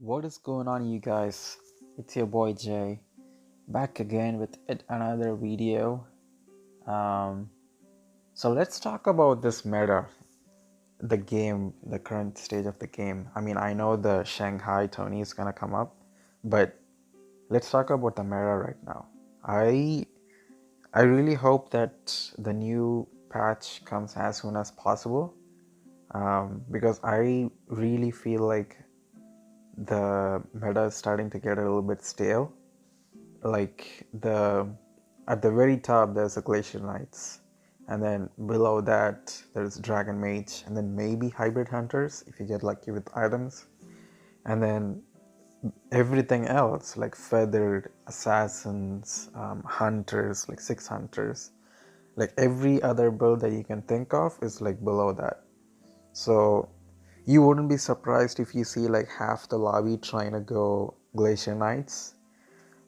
What is going on, you guys? It's your boy Jay, back again with yet another video. Um, so let's talk about this meta, the game, the current stage of the game. I mean, I know the Shanghai Tony is gonna come up, but let's talk about the meta right now. I I really hope that the new patch comes as soon as possible, because I really feel like the meta is starting to get a little bit stale. Like at the very top there's a Glacier Knights, and then below that there's Dragon Mage, and then maybe Hybrid Hunters if you get lucky with items, and then everything else like Feathered Assassins, Hunters, like 6 Hunters, like every other build that you can think of is like below that. So you wouldn't be surprised if you see like half the lobby trying to go Glacier Knights.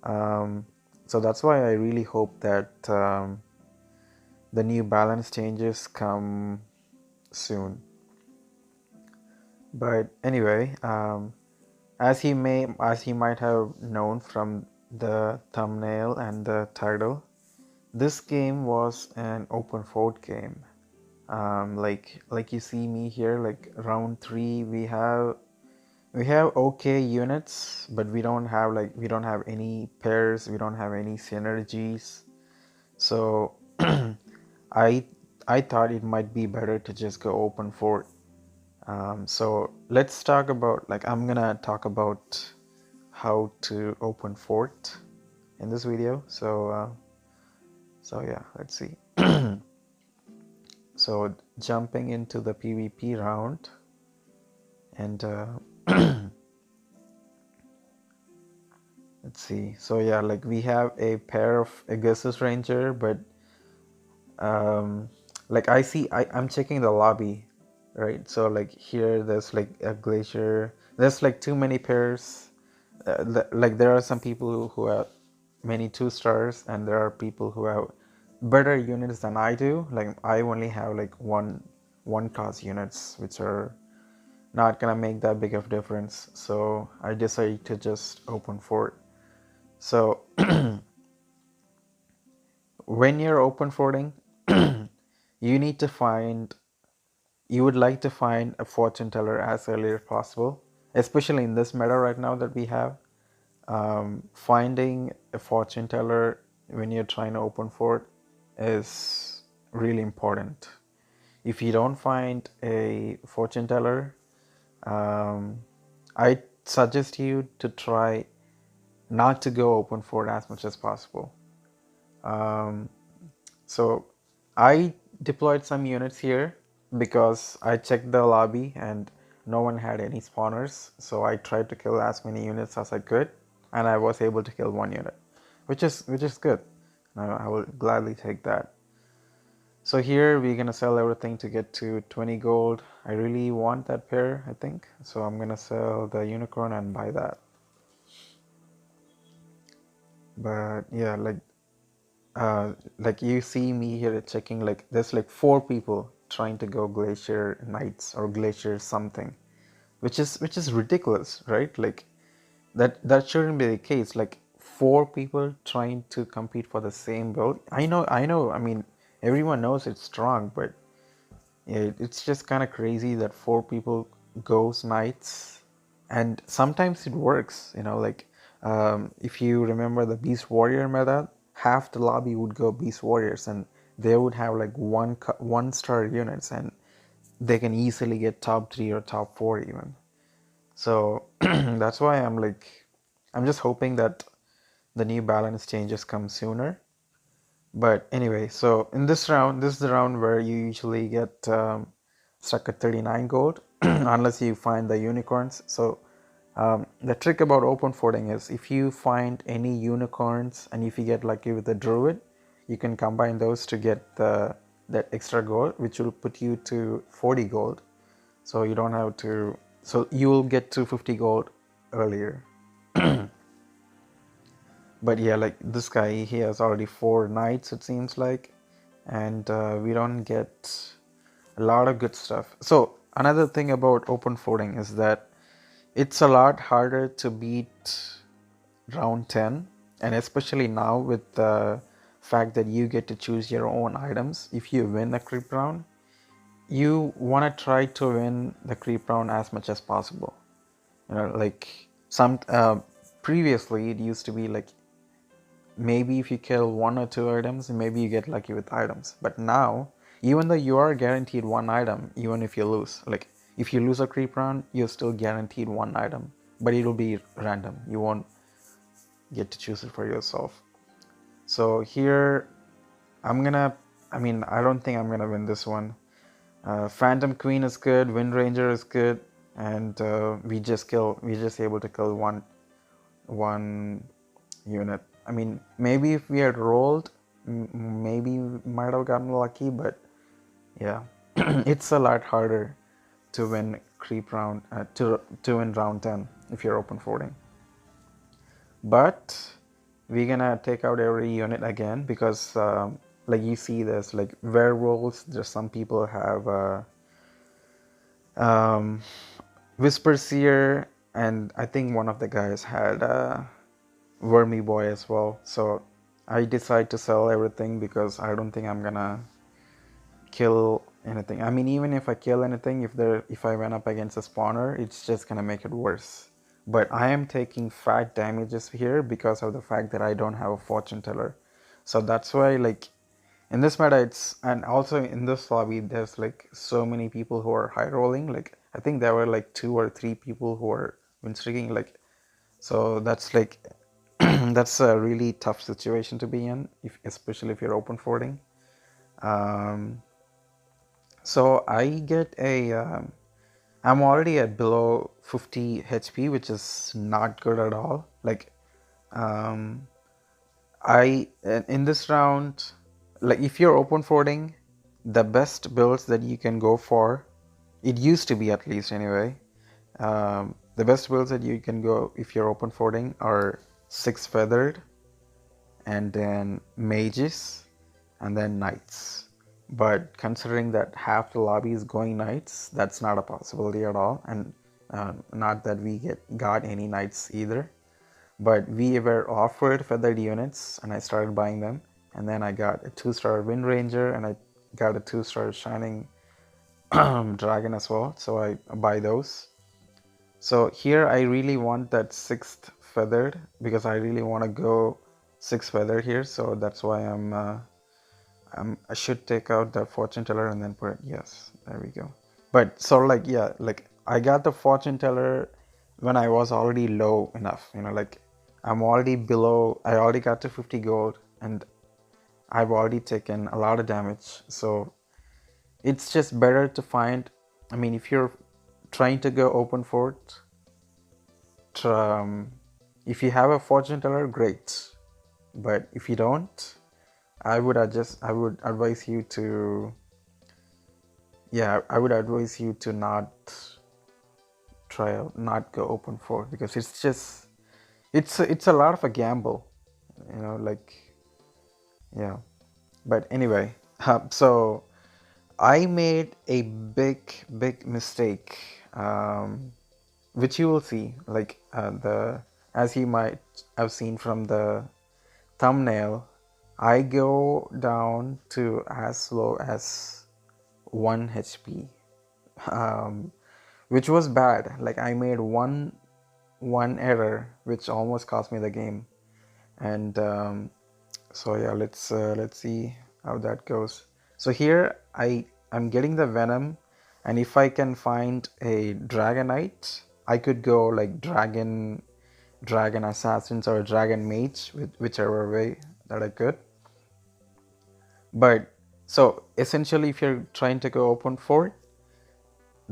So that's why I really hope that the new balance changes come soon. But anyway, as you might have known from the thumbnail and the title, this game was an open fort game. Like you see me here, like round 3, we have okay units, but we don't have any pairs, we don't have any synergies. So I I thought it might be better to just go open fort. So let's talk about, like, I'm gonna talk about how to open fort in this video. So yeah, let's see. So jumping into the PvP round, and let's see. So yeah, like we have a pair of Aegis Ranger, but like I'm checking the lobby, right? So like here there's like a Glacier, there's like too many pairs. Like there are some people who have many 2 stars, and there are people who have better units than I do. Like I only have like one cost units, which are not gonna make that big of a difference. So I decided to just open fort. So when you're open forting, you need to find you would like to find a fortune teller as early as possible, especially in this meta right now that we have. Finding a fortune teller when you're trying to open fort is really important. If you don't find a fortune teller, I suggest you to try not to go open fort as much as possible. So I deployed some units here because I checked the lobby and no one had any spawners. So I tried to kill as many units as I could, and I was able to kill 1 unit, which is good. I will gladly take that. So here we're gonna sell everything to get to 20 gold. I really want that pair, I think. So I'm gonna sell the unicorn and buy that. But yeah, like you see me here checking, like there's like 4 people trying to go Glacier Knights or Glacier something, which is ridiculous, right? Like that shouldn't be the case. Like 4 people trying to compete for the same build. I know, I mean, everyone knows it's strong, but yeah, it's just kind of crazy that 4 people goes Knights, and sometimes it works. Like if you remember the Beast Warrior meta, half the lobby would go Beast Warriors, and they would have like 1 star units, and they can easily get top 3 or top 4 even. So that's why I'm just hoping that the new balance changes come sooner. But anyway, so in this round, this is the round where you usually get stuck at 39 gold unless you find the unicorns. So the trick about open forting is if you find any unicorns and if you get lucky with the druid, you can combine those to get that extra gold, which will put you to 40 gold. So you don't have to, so you will get to 50 gold earlier. But yeah, like this guy, he has already 4 knights, it seems like, and we don't get a lot of good stuff. So another thing about open forting is that It's a lot harder to beat round 10, and especially now with the fact that you get to choose your own items. If you win a creep round, you want to try to win the creep round as much as possible. Like some previously it used to be like maybe if you kill one or two items, maybe you get lucky with items. But now, even though you are guaranteed one item, even if you lose, like if you lose a creep round, you're still guaranteed one item, but it'll be random. You won't get to choose it for yourself. So here, I'm gonna. I mean, I don't think I'm gonna win this one. Phantom Queen is good. Wind Ranger is good, and we just able to kill one unit. I mean, maybe if we had rolled, maybe we might have gotten lucky, but yeah, it's a lot harder to win creep round to win round 10 if you're open forting. But we're gonna take out every unit again because like you see there's like werewolves. There's some people have um, Whisper Seer, and I think one of the guys had Wormy Boy as well. So I decide to sell everything because I don't think I'm gonna kill anything. I mean, even if I kill anything, if I went up against a spawner, it's just gonna make it worse. But I am taking fat damages here because of the fact that I don't have a fortune teller. So that's why, like, in this meta, and also in this lobby, there's like so many people who are high rolling. Like, I think there were like 2 or 3 people who are win streaking. Like, so that's like that's a really tough situation to be in, especially if you're open forting. Um, so I get I'm already at below 50 HP, which is not good at all. Like, um, in this round, like if you're open forting, the best builds that you can go for, it used to be at least anyway, the best builds that you can go if you're open forting are 6 feathered, and then mages, and then knights. But considering that half the lobby is going knights, that's not a possibility at all, and not that we got any knights either. But we were offered feathered units, and I started buying them, and then I got a 2-star Wind Ranger, and I got a 2-star Shining Dragon as well, so I buy those. So here I really want that 6th feathered because I really want to go 6 feathered here, so that's why I should take out the fortune teller and then put it. Yes, there we go. But so like, yeah, like I got the fortune teller when I was already low enough, like I'm already below, I already got to 50 gold and I've already taken a lot of damage. So it's just better to find, I mean, if you're trying to go open fort, if you have a fortune teller, great. But if you don't, I would advise you to, I would advise you to not not go open fort because it's just, it's a lot of a gamble, like, yeah. But anyway, so I made a big mistake, which you will see, like as you might have seen from the thumbnail. I go down to as low as 1 HP, which was bad. Like I made one error, which almost cost me the game, and so yeah, let's see how that goes. So here I'm getting the venom, and if I can find a dragonite, I could go like dragon assassins or dragon mage, with whichever way that I could. But so essentially, if you're trying to go open fort,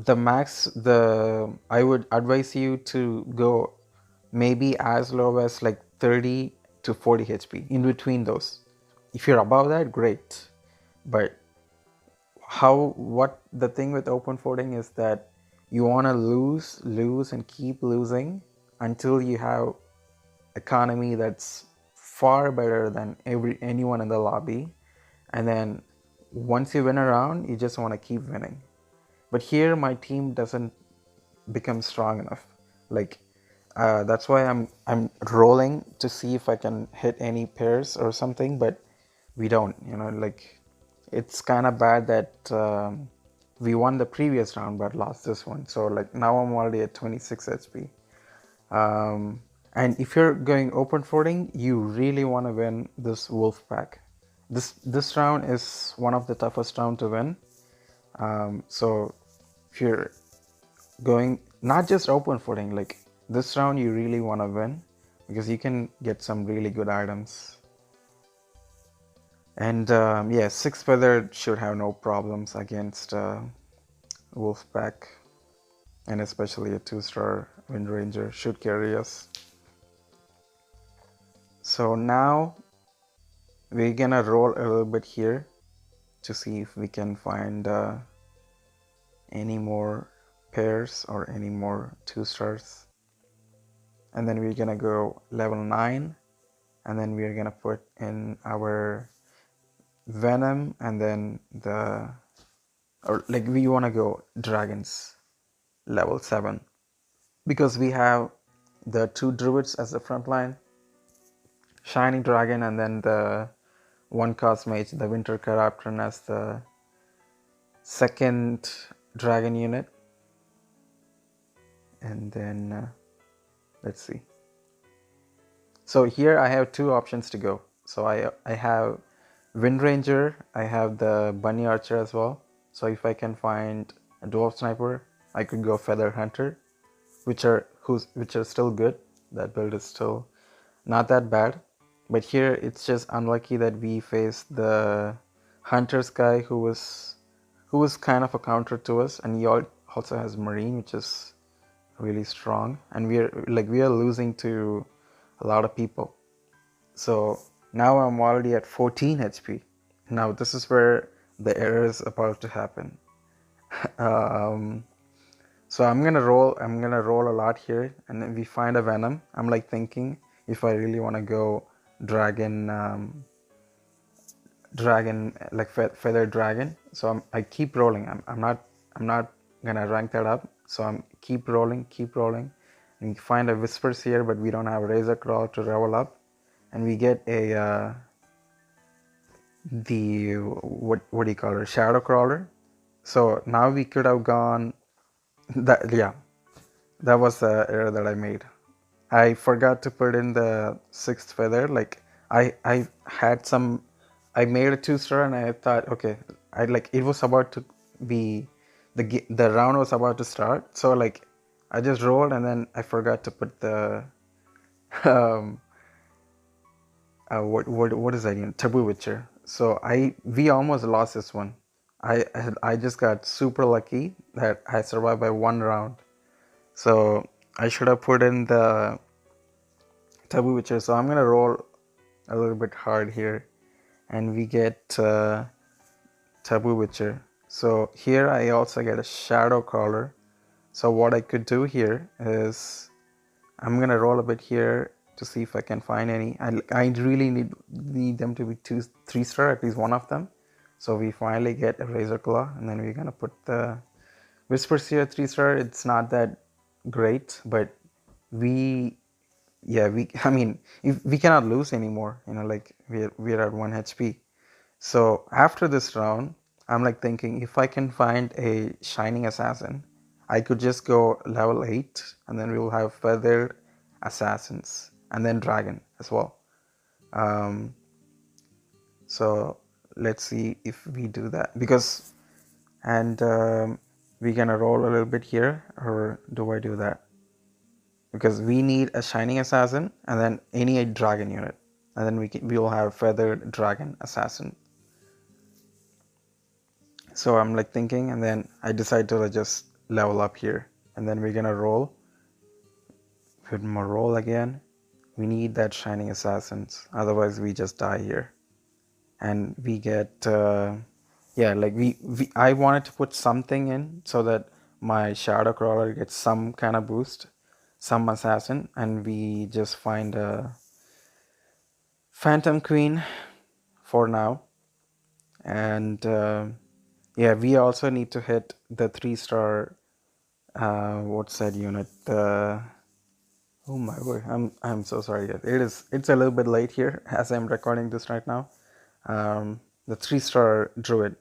I would advise you to go maybe as low as like 30 to 40 HP, in between those. If you're above that, great. But what the thing with open forting is that you want to lose and keep losing until you have economy that's far better than anyone in the lobby, and then once you win a round, you just want to keep winning. But here my team doesn't become strong enough. Like that's why I'm rolling to see if I can hit any pairs or something, but we don't. Like it's kind of bad that we won the previous round but lost this one. So like now I'm already at 26 HP. And if you're going open fording, you really want to win this wolf pack. This round is one of the toughest round to win. So if you're going not just open footing, like this round you really want to win because you can get some really good items. And yeah, 6 feather should have no problems against wolf pack, and especially a 2-star wind ranger should carry us. So now we're gonna roll a little bit here to see if we can find any more pairs or any more 2-stars. And then we're gonna go level 9, and then we're gonna put in our venom, and then we want to go dragons level 7 because we have the 2 druids as the front line, shining dragon, and then the 1 cost mage, the winter corruption, as the second dragon unit. And then let's see. So here I have 2 options to go. So I have wind ranger, I have the bunny archer as well. So if I can find a dwarf sniper, I could go feather hunter, which are still good. That build is still not that bad. But here it's just unlucky that we faced the hunter's guy who was kind of a counter to us, and he also has marine, which is really strong, and we are losing to a lot of people. So now I'm already at 14 HP. Now this is where the error is about to happen. So I'm gonna roll a lot here, and then we find a venom. I'm like thinking if I really want to go dragon like feather dragon. So I keep rolling. I'm not gonna rank that up. So I'm keep rolling, and we find a whispers here, but we don't have a razor crawl to level up, and we get a the what do you call it, shadow crawler. So now we could have gone that. Yeah, that was the error that I made. I forgot to put in the 6th feather. Like I had some, I made a 2-star, and I thought, okay, it was about to be the round was about to start. So like I just rolled, and then I forgot to put the um what is that unit? Taboo Witcher. So we almost lost this one. I just got super lucky that I survived by 1 round. So I should have put in the Taboo Witcher. So I'm gonna roll a little bit hard here, and we get Taboo Witcher. So here I also get a Shadow Crawler. So what I could do here is I'm gonna roll a bit here to see if I can find any. I really need them to be 3-star, at least one of them. So we finally get a Razor Claw, and then we're gonna put the Whispers here 3-star. It's not that great, but I mean, if we cannot lose anymore, like we're at 1 HP. So after this round, I'm like thinking if I can find a Shining Assassin, I could just go level 8, and then we will have Feathered Assassins, and then Dragon as well. So let's see if we do that, because, and we're gonna roll a little bit here, or do I do that? Because we need a Shining Assassin and then any dragon unit, and then we will have Feathered Dragon Assassin. So I'm like thinking, and then I decide to just level up here, and then we're gonna roll. Put more roll again. We need that Shining Assassins, otherwise we just die here. And we get I wanted to put something in so that my Shadow Crawler gets some kind of boost, some assassin, and we just find a Phantom Queen for now. And we also need to hit the 3-star what's that unit, the Oh my word, I'm so sorry. It's a little bit late here as I'm recording this right now. The 3-star druid,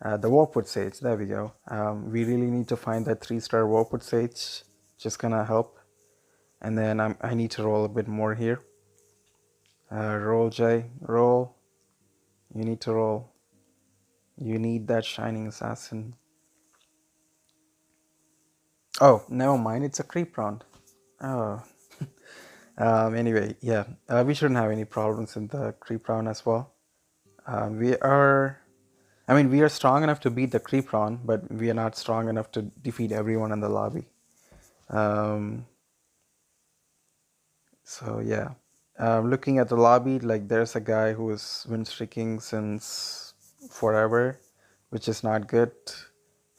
the Warpwood Sage. There we go. We really need to find that 3-star Warpwood Sage. Just gonna help, and then I need to roll a bit more here. Roll, Jay, roll. You need to roll. You need that Shining Assassin. Oh, never mind. It's a creep round. Oh. Anyway, yeah, we shouldn't have any problems in the creep round as well. We are, I mean, we are strong enough to beat the creep round, but we are not strong enough to defeat everyone in the lobby. Um, so yeah, looking at the lobby, like there's a guy who is win streaking since forever, which is not good.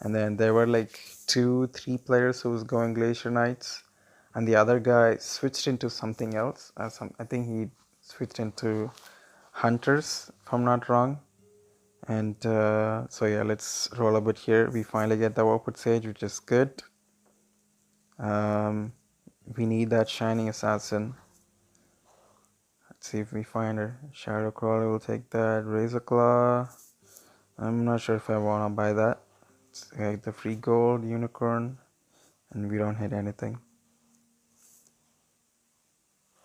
And then there were like 2, 3 players who was going Glacier Knights, and the other guy switched into something else. I think he switched into Hunters, if I'm not wrong. And so yeah, let's roll a bit here. We finally get the Warpwood Sage, which is good. We need that Shining Assassin. Let's see if we find her. Shadow Crawler will take that. Razor Claw. I'm not sure if I want to buy that. Let's get the free gold, Unicorn, and we don't hit anything.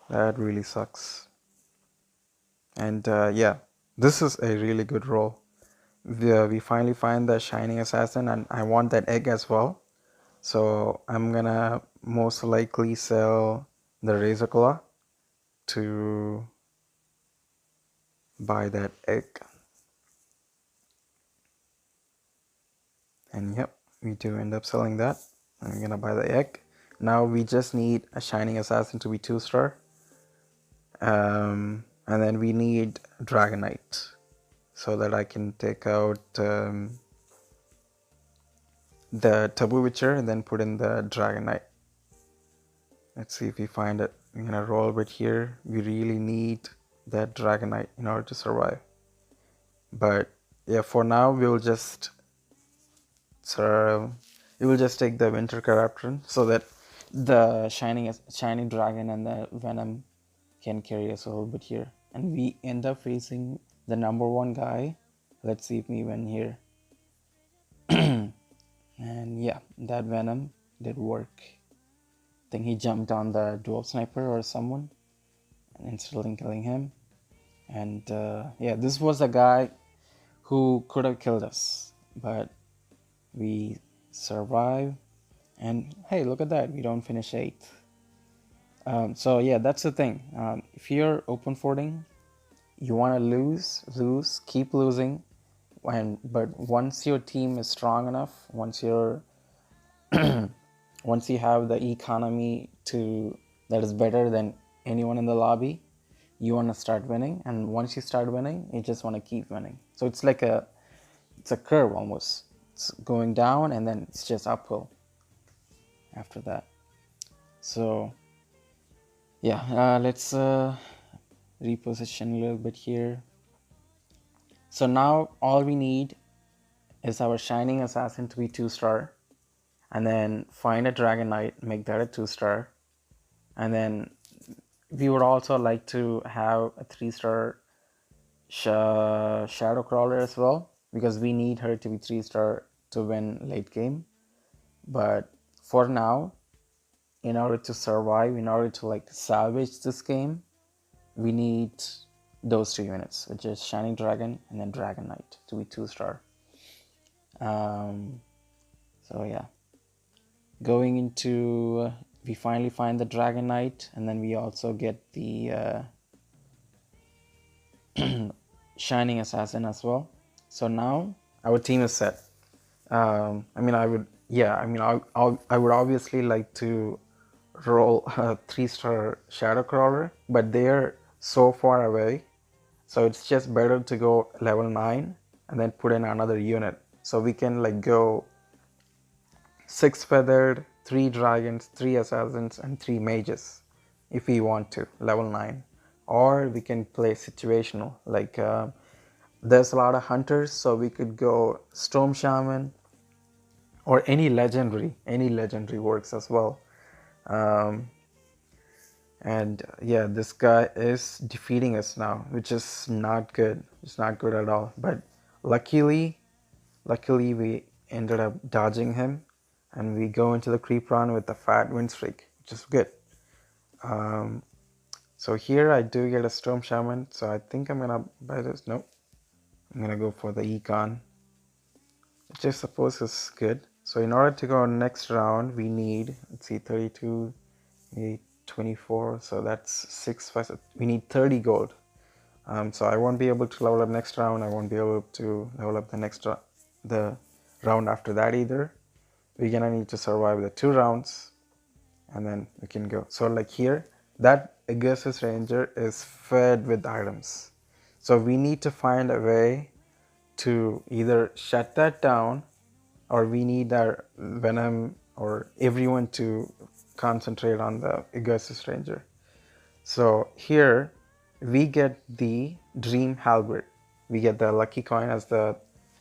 That really sucks. And yeah, this is a really good roll. We finally find the Shining Assassin, and I want that egg as well. So I'm gonna most likely sell the Razor Claw to buy that egg. And yep, we do end up selling that. I'm gonna buy the egg. Now we just need a Shining Assassin to be 2-star. And then we need Dragonite so that I can take out the Taboo Witcher and then put in the Dragonite. Let's see if we find it. We're gonna roll a bit here. We really need that Dragonite in order to survive. But yeah, for now we'll just take the Winter Corruption so that the shining dragon and the venom can carry us a little bit here. And we end up facing the number 1 guy. Let's see if we win here. And yeah, that venom did work. I think he jumped on the dwarf sniper or someone and instantly killing him. And yeah, this was a guy who could have killed us, but we survive. And hey, look at that, we don't finish 8th. So yeah, that's the thing. If you're open forting, you want to lose, keep losing. But once your team is strong enough, once you have the economy that is better than anyone in the lobby, you want to start winning. And once you start winning, you just want to keep winning. So it's like it's a curve almost. It's going down and then it's just uphill after that. So yeah, let's reposition a little bit here. So now all we need is our Shining Assassin to be 2-star, and then find a Dragon Knight, make that a 2-star, and then we would also like to have a 3-star Shadow Crawler as well, because we need her to be 3-star to win late game. But for now, in order to survive, in order to like salvage this game, we need those 2 units, which is Shining Dragon and then Dragon Knight to be 2-star. So yeah, going into we finally find the Dragon Knight, and then we also get the Shining Assassin as well. So now our team is set. I would obviously like to roll a 3-star Shadow Crawler, but they're so far away, so it's just better to go level 9 and then put in another unit. So we can like go 6 feathered, 3 dragons, 3 assassins, and 3 mages if we want to, level 9. Or we can play situational, like there's a lot of hunters, so we could go Storm Shaman or any legendary works as well. And yeah, this guy is defeating us now, which is not good. It's not good at all. But luckily, luckily we ended up dodging him, and we go into the creep run with a fat win streak, which is good. Um, so here I do get a Storm Shaman, so I think I'm gonna buy this. Nope, I'm gonna go for the Econ, which I suppose is good. So in order to go next round, we need, let's see, 32, 24, so that's 6, 5, we need 30 gold. So I won't be able to level up next round. I won't be able to level up the round after that either. We're gonna need to survive the 2 rounds, and then we can go. So like here, that Aegis Ranger is fed with items. So we need to find a way to either shut that down, or we need our Venom or everyone to concentrate on the Aegis Ranger. So here we get the Dream Halberd. We get the lucky coin as the,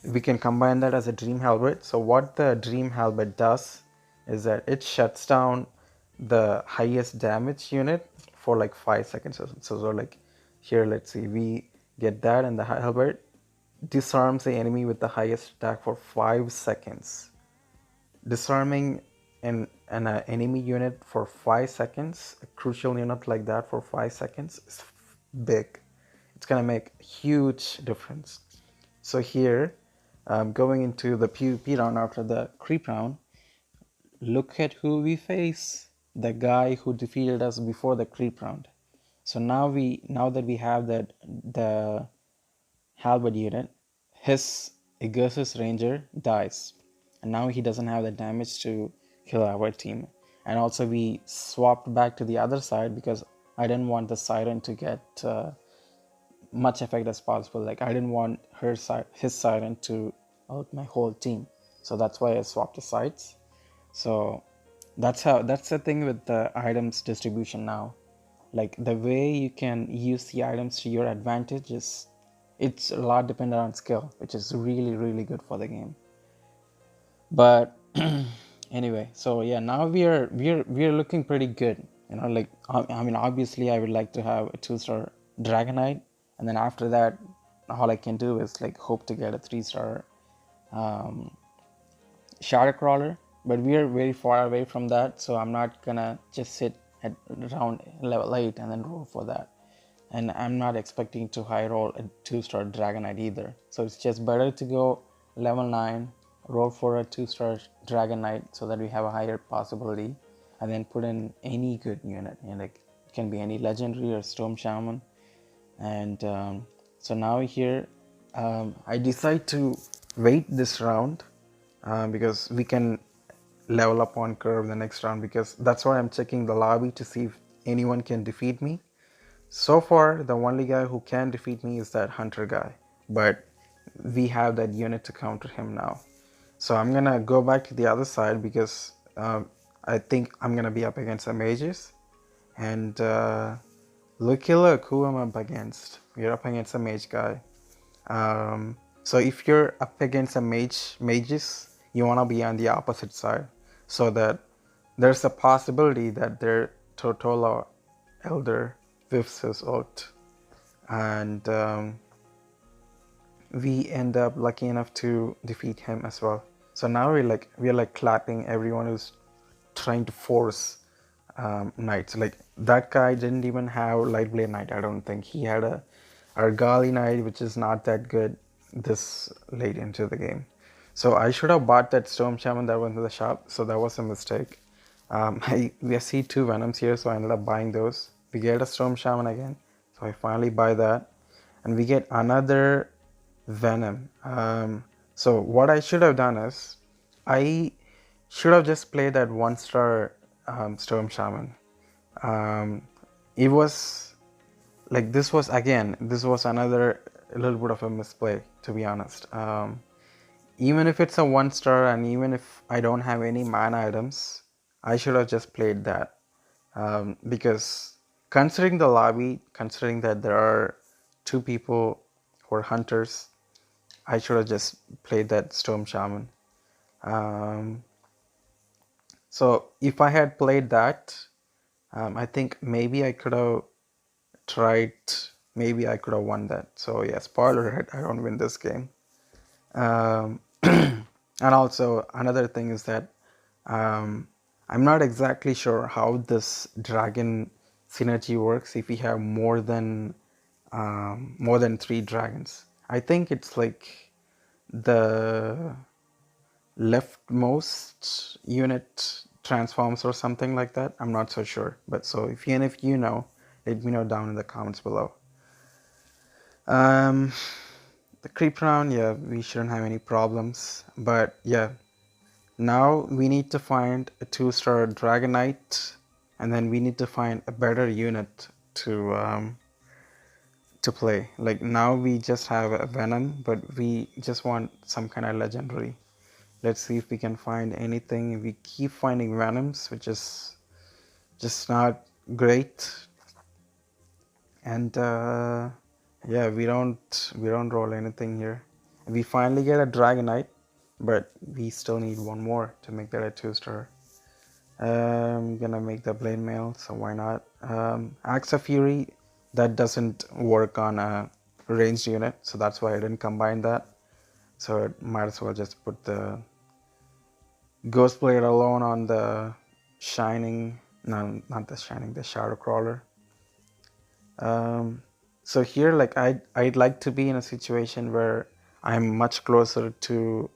we can combine that as a Dream Halberd. So what the Dream Halberd does is that it shuts down the highest damage unit for like 5 seconds. So like here, let's see, we get that, and the Halberd disarms the enemy with the highest attack for 5 seconds. Disarming an enemy unit for 5 seconds, a crucial unit like that for 5 seconds, is big. It's gonna make a huge difference. So here, going into the PvP round after the creep round, look at who we face. The guy who defeated us before the creep round. So now that we have the Halberd unit, his Aegis Ranger dies, and now he doesn't have the damage to kill our team. And also we swapped back to the other side because I didn't want the Siren to get much effect as possible. Like I didn't want his Siren to out my whole team, so that's why I swapped the sides. So that's the thing with the items distribution now. Like the way you can use the items to your advantage is, it's a lot dependent on skill, which is really good for the game. But anyway, so yeah, now we're looking pretty good. You know, like I mean, obviously I would like to have a 2-star Dragonite, and then after that, all I can do is like hope to get a 3-star Shadow Crawler. But we are very far away from that, so I'm not gonna just sit at around level 8 and then roll for that. And I'm not expecting to high roll a 2-star Dragonite either. So it's just better to go level 9, roll for a 2-star Dragonite so that we have a higher possibility, and then put in any good unit. And like it can be any legendary or Storm Shaman. And so now here, I decide to wait this round because we can level up on curve the next round, because that's why I'm checking the lobby to see if anyone can defeat me. So far, the only guy who can defeat me is that hunter guy, but we have that unit to counter him now. So I'm gonna go back to the other side because I think I'm gonna be up against the mages. And look who I'm up against. We're up against a mage guy. So if you're up against a mages, you wanna be on the opposite side, so that there's a possibility that their Totola Elder whiffs his ult, and we end up lucky enough to defeat him as well. So now we're like clapping everyone who's trying to force knights. Like that guy didn't even have Lightblade Knight. I don't think he had a Argali Knight, which is not that good this late into the game. So I should have bought that Storm Shaman that went to the shop. So that was a mistake. We see 2 Venoms here, so I ended up buying those. We get a Storm Shaman again, so I finally buy that, and we get another Venom. So what I should have done is, I should have just played that 1-star Storm Shaman. It was like this was another a little bit of a misplay, to be honest. Even if it's a 1-star, and even if I don't have any mana items, I should have just played that. Because considering the lobby, considering that there are 2 people who are hunters, I should have just played that Storm Shaman. So if I had played that, I think maybe I could have tried, maybe I could have won that. So yeah, spoiler alert, I don't win this game. Um, and also another thing is that um, I'm not exactly sure how this dragon synergy works if we have more than three dragons. I think it's like the leftmost unit transforms or something like that. I'm not so sure, but so if you know, let me know down in the comments below. Um, the creep round, yeah, we shouldn't have any problems, but yeah, now we need to find a 2-star Dragonite, and then we need to find a better unit to play. Like now we just have a Venom, but we just want some kind of legendary. Let's see if we can find anything. We keep finding Venoms, which is just not great. And yeah, we don't roll anything here. We finally get a Dragonite, but we still need one more to make that a 2-star. I'm gonna make the Blade Mail, so why not? Axe of Fury, that doesn't work on a ranged unit, so that's why I didn't combine that. So it might as well just put the Ghost Blade alone on the Shining, no, not the Shining, the Shadow Crawler. So here, like I'd like to be in a situation where I'm much closer to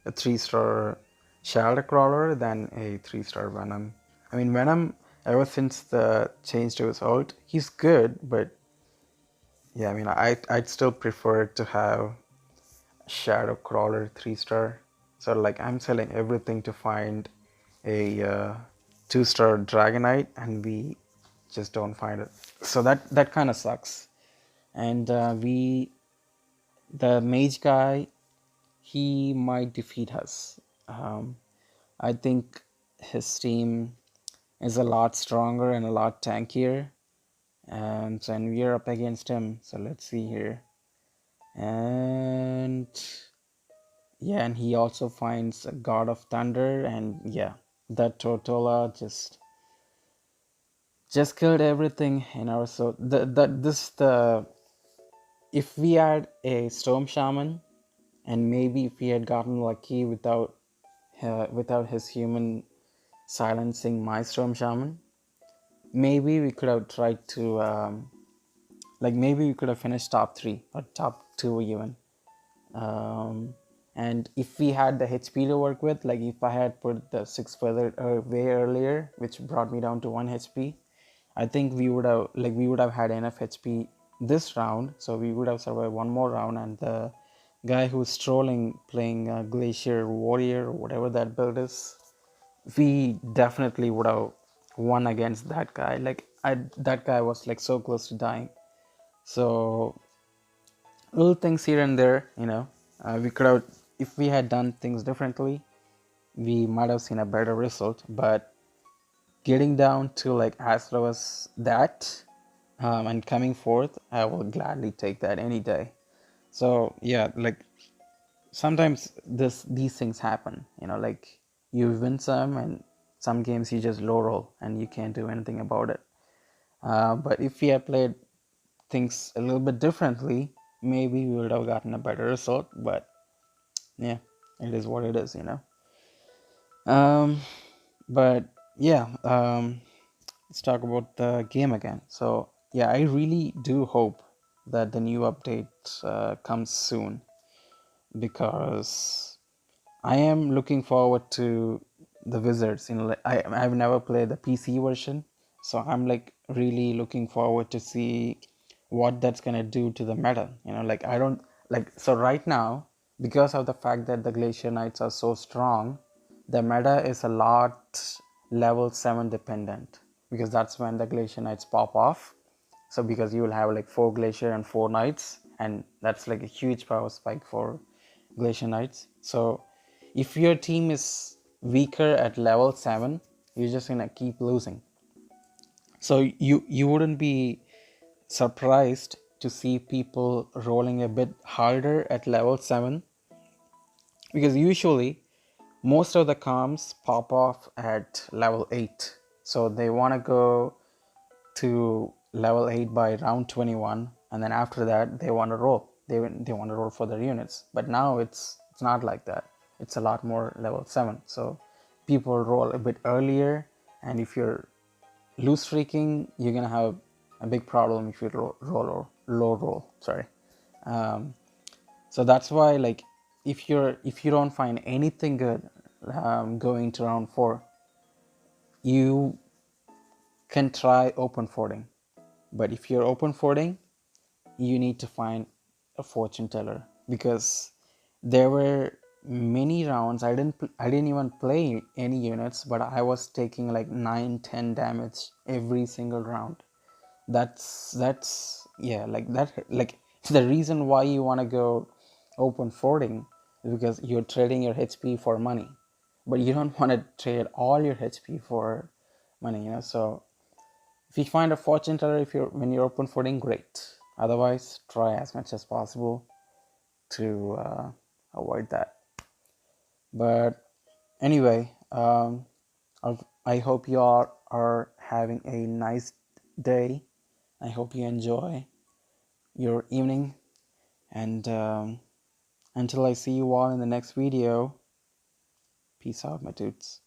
a 3-star Shadow Crawler than a 3-star Venom. I mean, Venom, ever since the change to his ult, he's good, but yeah, I mean, I'd still prefer to have Shadow Crawler 3-star. So like I'm selling everything to find a 2-star Dragonite, and we just don't find it. So that kind of sucks. And the mage guy, he might defeat us. I think his team is a lot stronger and a lot tankier, and we're up against him. So let's see here. And yeah, and he also finds a God of Thunder, and yeah, that Tortola just killed everything in our. So the if we had a Storm Shaman, and maybe if we had gotten lucky without his human silencing my Storm Shaman, maybe we could have tried to maybe we could have finished top 3 or top 2 even. And if we had the HP to work with, like if I had put the 6 feather way earlier, which brought me down to 1 HP, I think we would have had enough HP this round, so we would have survived one more round. And the guy who's trolling, playing Glacier Warrior or whatever that build is, we definitely would have won against that guy. That guy was like so close to dying. So little things here and there, we could have, if we had done things differently, we might have seen a better result. But getting down to like as low as that, and coming forth, I will gladly take that any day. So yeah, like sometimes these things happen, like you win some, and some games you just low roll and you can't do anything about it. But if we had played things a little bit differently, maybe we would have gotten a better result. But yeah, it is what it is. um but yeah, let's talk about the game again. So yeah, I really do hope that the new update comes soon, because I am looking forward to the Wizards. I've never played the PC version, so I'm like really looking forward to see what that's gonna do to the meta. Like I don't like so right now, because of the fact that the Glacier Knights are so strong, the meta is a lot level 7 dependent, because that's when the Glacier Knights pop off. So because you will have like 4 Glacier and 4 Knights, and that's like a huge power spike for Glacier Knights. So if your team is weaker at level 7, you're just gonna keep losing. So you wouldn't be surprised to see people rolling a bit harder at level 7, because usually most of the comms pop off at level 8. So they want to go to level 8 by round 21, and then after that they want to roll. They want to roll for their units. But now it's not like that. It's a lot more level 7. So people roll a bit earlier, and if you're loose streaking, you're gonna have a big problem if you roll or low roll. Sorry. Um, so that's why, like, if you don't find anything good going to round 4, you can try open fording. But if you're open fording, you need to find a fortune teller, because there were many rounds I didn't even play any units, but I was taking like 9-10 damage every single round. That's yeah, like that, like the reason why you want to go open fording is because you're trading your HP for money, but you don't want to trade all your HP for money. So if you find a fortune teller, if you're when you're open fording, great. Otherwise, try as much as possible to avoid that. But anyway, I hope you all are having a nice day. I hope you enjoy your evening, and until I see you all in the next video, peace out, my dudes.